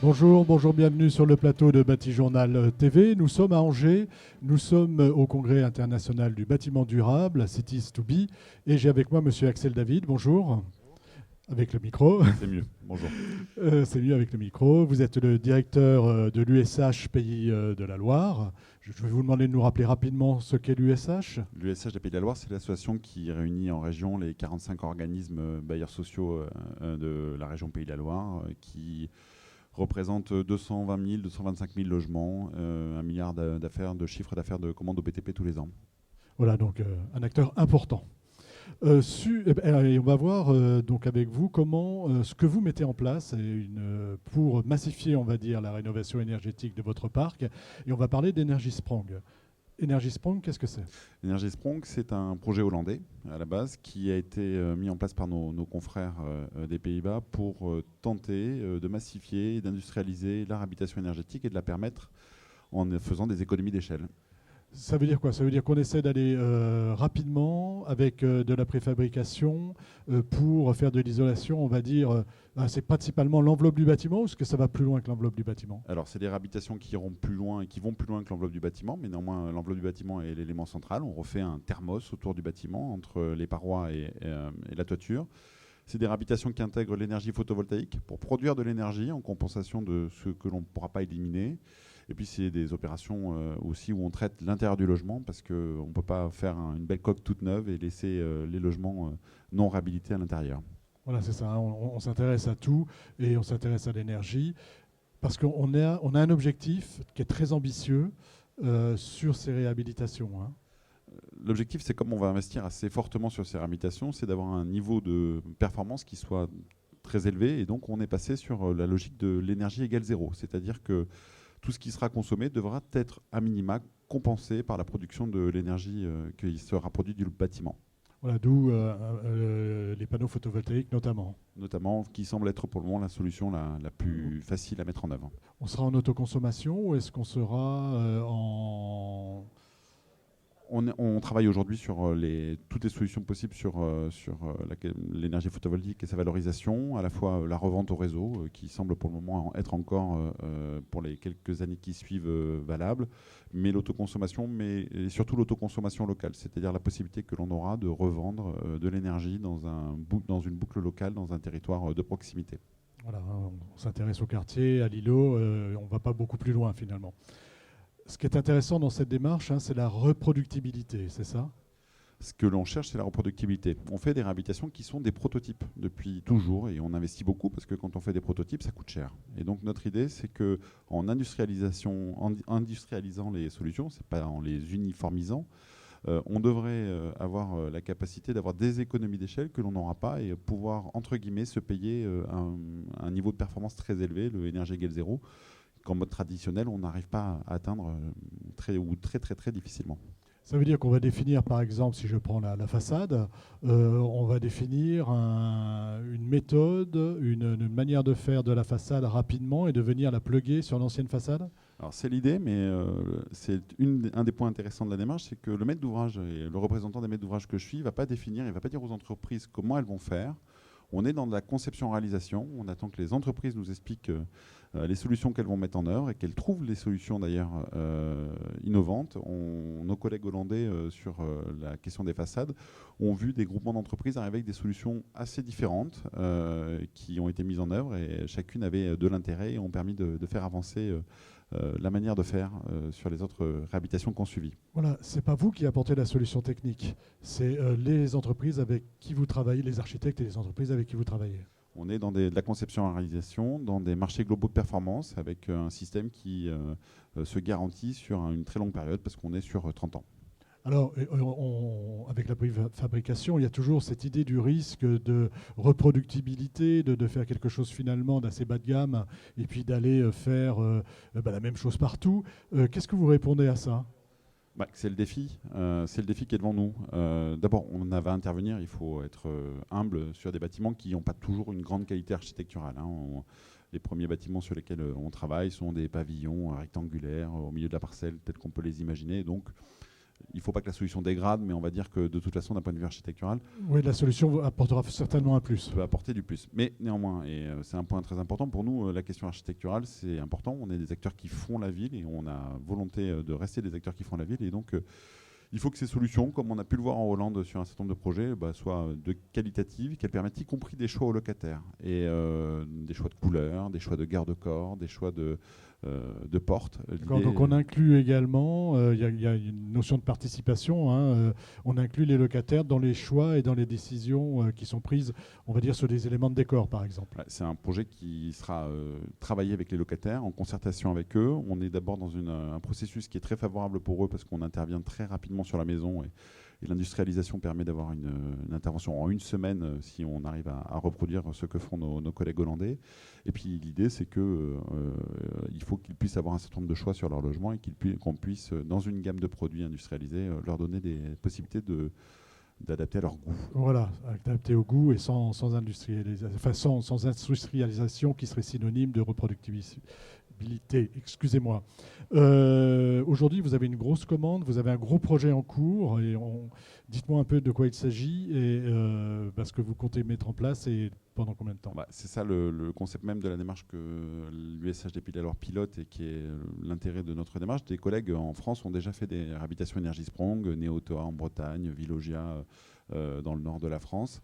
Bonjour, bonjour, bienvenue sur le plateau de Bâti-Journal TV. Nous sommes à Angers, nous sommes au Congrès international du bâtiment durable, à Cities to Be, et j'ai avec moi Monsieur Axel David. Bonjour, avec le micro. C'est mieux. Bonjour. C'est mieux avec le micro. Vous êtes le directeur de l'USH Pays de la Loire. Je vais vous demander de nous rappeler rapidement ce qu'est l'USH. L'USH des Pays de la Loire, c'est l'association qui réunit en région les 45 organismes bailleurs sociaux de la région Pays de la Loire, qui représente 220 000, 225 000 logements, 1 milliard de chiffre d'affaires de commandes au BTP tous les ans. Voilà, donc un acteur important. Et on va voir donc avec vous comment ce que vous mettez en place pour massifier, on va dire, la rénovation énergétique de votre parc. Et on va parler d'Energy Sprong. Energy Sprong, qu'est-ce que c'est? Energy Sprong, c'est un projet hollandais à la base qui a été mis en place par nos confrères des Pays-Bas pour tenter de massifier et d'industrialiser la réhabilitation énergétique et de la permettre en faisant des économies d'échelle. Ça veut dire quoi? Ça veut dire qu'on essaie d'aller rapidement avec de la préfabrication pour faire de l'isolation, on va dire. C'est principalement l'enveloppe du bâtiment ou est-ce que ça va plus loin que l'enveloppe du bâtiment? Alors, c'est des réhabilitations qui iront plus loin et qui vont plus loin que l'enveloppe du bâtiment, mais néanmoins, l'enveloppe du bâtiment est l'élément central. On refait un thermos autour du bâtiment, entre les parois et la toiture. C'est des réhabilitations qui intègrent l'énergie photovoltaïque pour produire de l'énergie en compensation de ce que l'on ne pourra pas éliminer. Et puis, c'est des opérations aussi où on traite l'intérieur du logement parce qu'on ne peut pas faire une belle coque toute neuve et laisser les logements non réhabilités à l'intérieur. Voilà, c'est ça. On s'intéresse à tout et on s'intéresse à l'énergie parce qu'on a un objectif qui est très ambitieux sur ces réhabilitations, hein. L'objectif, c'est comme on va investir assez fortement sur ces réhabilitations, c'est d'avoir un niveau de performance qui soit très élevé. Et donc, on est passé sur la logique de l'énergie égale zéro. C'est-à-dire que tout ce qui sera consommé devra être à minima compensé par la production de l'énergie qui sera produite du bâtiment. Voilà, d'où les panneaux photovoltaïques notamment. Notamment, qui semble être pour le moment la solution la plus facile à mettre en œuvre. On sera en autoconsommation ou est-ce qu'on sera en... On travaille aujourd'hui sur toutes les solutions possibles sur l'énergie photovoltaïque et sa valorisation, à la fois la revente au réseau, qui semble pour le moment être encore, pour les quelques années qui suivent, valable, mais l'autoconsommation, mais et surtout l'autoconsommation locale, c'est-à-dire la possibilité que l'on aura de revendre de l'énergie dans une boucle locale, dans un territoire de proximité. Voilà, on s'intéresse au quartier, à l'îlot, on ne va pas beaucoup plus loin finalement. Ce qui est intéressant dans cette démarche, hein, c'est la reproductibilité, c'est ça? Ce que l'on cherche, c'est la reproductibilité. On fait des réhabilitations qui sont des prototypes depuis toujours et on investit beaucoup parce que quand on fait des prototypes, ça coûte cher. Et donc notre idée, c'est que en industrialisant les solutions, c'est pas en les uniformisant, on devrait avoir la capacité d'avoir des économies d'échelle que l'on n'aura pas et pouvoir, entre guillemets, se payer un niveau de performance très élevé, le énergie égale zéro, qu'en mode traditionnel, on n'arrive pas à atteindre très très très difficilement. Ça veut dire qu'on va définir, par exemple, si je prends la façade, on va définir une méthode, une manière de faire de la façade rapidement et de venir la plugger sur l'ancienne façade? Alors c'est l'idée, mais c'est un des points intéressants de la démarche, c'est que le maître d'ouvrage et le représentant des maîtres d'ouvrage que je suis ne va pas définir, il ne va pas dire aux entreprises comment elles vont faire. On est dans de la conception-réalisation, on attend que les entreprises nous expliquent les solutions qu'elles vont mettre en œuvre et qu'elles trouvent les solutions d'ailleurs innovantes. Nos collègues hollandais sur la question des façades ont vu des groupements d'entreprises arriver avec des solutions assez différentes qui ont été mises en œuvre et chacune avait de l'intérêt et ont permis de faire avancer la manière de faire sur les autres réhabilitations qu'on suivit. Voilà, ce n'est pas vous qui apportez la solution technique, c'est les entreprises avec qui vous travaillez, les architectes et les entreprises avec qui vous travaillez. On est dans de la conception et réalisation, dans des marchés globaux de performance, avec un système qui se garantit sur une très longue période, parce qu'on est sur 30 ans. Alors, avec la fabrication, il y a toujours cette idée du risque de reproductibilité, de faire quelque chose finalement d'assez bas de gamme, et puis d'aller faire la même chose partout. Qu'est-ce que vous répondez à ça? C'est le défi. C'est le défi qui est devant nous. D'abord, on va intervenir, il faut être humble sur des bâtiments qui n'ont pas toujours une grande qualité architecturale, hein. Les premiers bâtiments sur lesquels on travaille sont des pavillons rectangulaires au milieu de la parcelle, tels qu'on peut les imaginer. Donc, il ne faut pas que la solution dégrade, mais on va dire que de toute façon, d'un point de vue architectural, Oui, la solution apportera certainement un plus. peut apporter du plus. Mais néanmoins, et c'est un point très important pour nous, la question architecturale, c'est important. On est des acteurs qui font la ville et on a volonté de rester des acteurs qui font la ville. Et donc, il faut que ces solutions, comme on a pu le voir en Hollande sur un certain nombre de projets, soient de qualitatives, qu'elles permettent y compris des choix aux locataires. Et des choix de couleurs, des choix de garde-corps, des choix de portes. Donc on inclut également, il y a une notion de participation, hein, on inclut les locataires dans les choix et dans les décisions qui sont prises, on va dire, sur des éléments de décor, par exemple. C'est un projet qui sera travaillé avec les locataires, en concertation avec eux. On est d'abord dans un processus qui est très favorable pour eux parce qu'on intervient très rapidement sur la maison et l'industrialisation permet d'avoir une intervention en une semaine si on arrive à reproduire ce que font nos collègues hollandais. Et puis l'idée, c'est qu'il faut qu'ils puissent avoir un certain nombre de choix sur leur logement et qu'on puisse, dans une gamme de produits industrialisés, leur donner des possibilités d'adapter à leur goût. Voilà, adapté au goût et sans industrialisation qui serait synonyme de reproductivité. Excusez-moi. Aujourd'hui, vous avez une grosse commande, vous avez un gros projet en cours. Et dites-moi un peu de quoi il s'agit et ce que vous comptez mettre en place et pendant combien de temps. C'est ça le concept même de la démarche que l'USHDP alors pilote et qui est l'intérêt de notre démarche. Des collègues en France ont déjà fait des réhabilitations Energy Sprong, Neotoa en Bretagne, Villogia dans le nord de la France.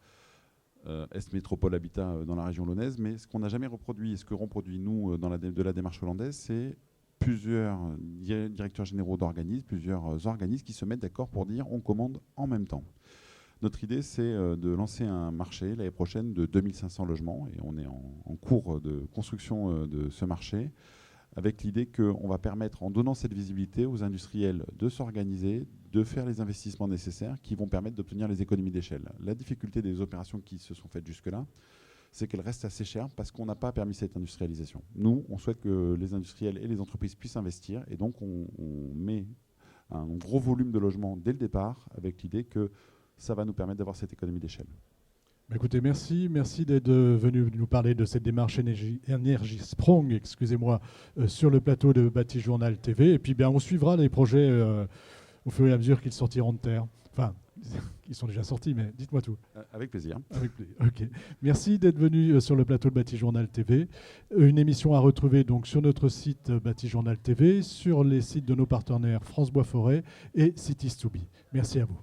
Est Métropole Habitat dans la région lyonnaise, mais ce qu'on n'a jamais reproduit et ce que reproduit nous de la démarche hollandaise, c'est plusieurs directeurs généraux d'organismes, plusieurs organismes qui se mettent d'accord pour dire on commande en même temps. Notre idée, c'est de lancer un marché l'année prochaine de 2500 logements et on est en cours de construction de ce marché avec l'idée qu'on va permettre, en donnant cette visibilité aux industriels de s'organiser, de faire les investissements nécessaires qui vont permettre d'obtenir les économies d'échelle. La difficulté des opérations qui se sont faites jusque-là, c'est qu'elles restent assez chères parce qu'on n'a pas permis cette industrialisation. Nous, on souhaite que les industriels et les entreprises puissent investir et donc on met un gros volume de logements dès le départ avec l'idée que ça va nous permettre d'avoir cette économie d'échelle. Écoutez, merci d'être venu nous parler de cette démarche Energy Sprong, excusez-moi, sur le plateau de Bâti Journal TV. Et puis on suivra les projets au fur et à mesure qu'ils sortiront de terre. Enfin, ils sont déjà sortis, mais dites-moi tout. Avec plaisir. Avec plaisir. Ok. Merci d'être venu sur le plateau de Bâti Journal TV. Une émission à retrouver donc sur notre site Bâti Journal TV, sur les sites de nos partenaires France Bois Forêt et Cities2Be. Merci à vous.